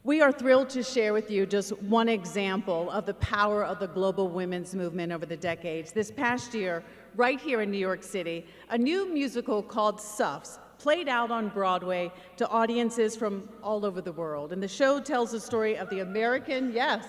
We are thrilled to share with you just one example of the power of the global women's movement over the decades. This past year, right here in New York City, a new musical called Suffs played out on Broadway to audiences from all over the world. And the show tells the story of the American, yes.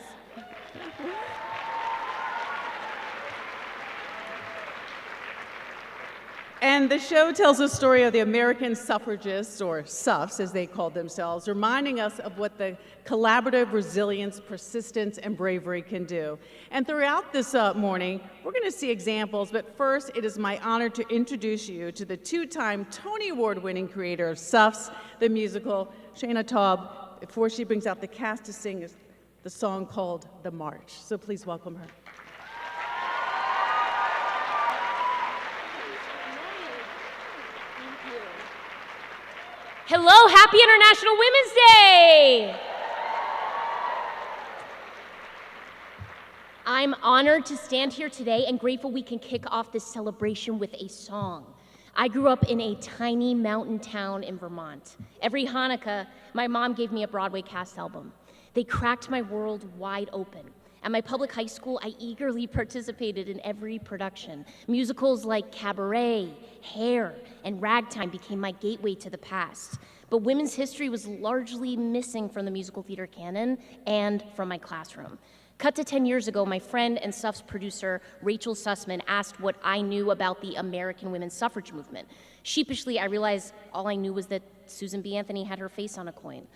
And the show tells the story of the American suffragists, or Suffs as they called themselves, reminding us of what the collaborative resilience, persistence, and bravery can do. And throughout this morning, we're going to see examples, but first, it is my honor to introduce you to the two-time Tony Award-winning creator of Suffs, the musical, Shaina Taub, before she brings out the cast to sing the song called The March. So please welcome her. Hello, happy International Women's Day! I'm honored to stand here today and grateful we can kick off this celebration with a song. I grew up in a tiny mountain town in Vermont. Every Hanukkah, my mom gave me a Broadway cast album. They cracked my world wide open. At my public high school, I eagerly participated in every production. Musicals like Cabaret, Hair, and Ragtime became my gateway to the past. But women's history was largely missing from the musical theater canon and from my classroom. Cut to 10 years ago, my friend and Suffs producer, Rachel Sussman, asked what I knew about the American women's suffrage movement. Sheepishly, I realized all I knew was that Susan B. Anthony had her face on a coin.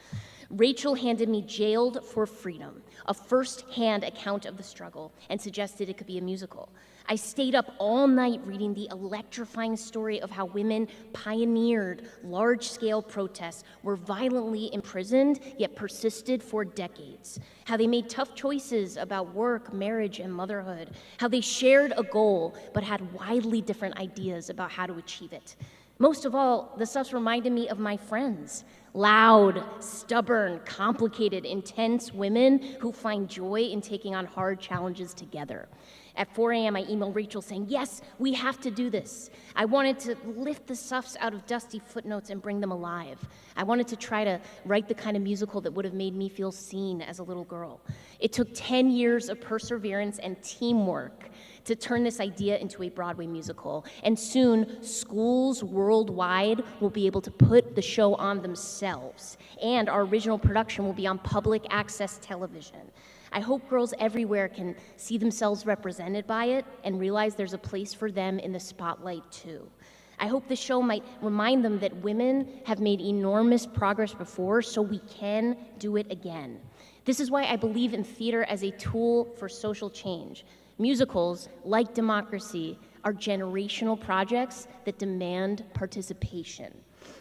Rachel handed me Jailed for Freedom, a first-hand account of the struggle, and suggested it could be a musical. I stayed up all night reading the electrifying story of how women pioneered large-scale protests, were violently imprisoned, yet persisted for decades. How they made tough choices about work, marriage, and motherhood. How they shared a goal, but had widely different ideas about how to achieve it. Most of all, the Suffs reminded me of my friends. Loud, stubborn, complicated, intense women who find joy in taking on hard challenges together. At 4 a.m., I emailed Rachel saying, yes, we have to do this. I wanted to lift the Suffs out of dusty footnotes and bring them alive. I wanted to try to write the kind of musical that would have made me feel seen as a little girl. It took 10 years of perseverance and teamwork to turn this idea into a Broadway musical. And soon, schools worldwide will be able to put the show on themselves. And our original production will be on public access television. I hope girls everywhere can see themselves represented by it and realize there's a place for them in the spotlight too. I hope the show might remind them that women have made enormous progress before, so we can do it again. This is why I believe in theater as a tool for social change. Musicals, like democracy, are generational projects that demand participation.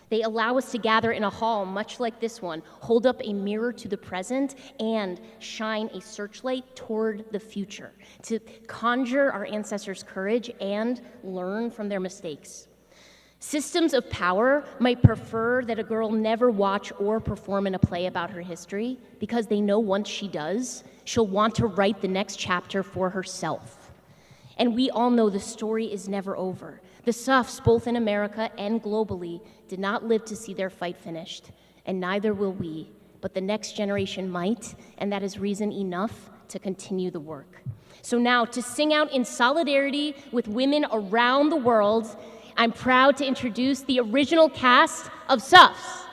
They allow us to gather in a hall much like this one, hold up a mirror to the present, and shine a searchlight toward the future, to conjure our ancestors' courage and learn from their mistakes. Systems of power might prefer that a girl never watch or perform in a play about her history because they know once she does, she'll want to write the next chapter for herself. And we all know the story is never over. The Suffs, both in America and globally, did not live to see their fight finished, and neither will we, but the next generation might, and that is reason enough to continue the work. So now, to sing out in solidarity with women around the world, I'm proud to introduce the original cast of Suffs.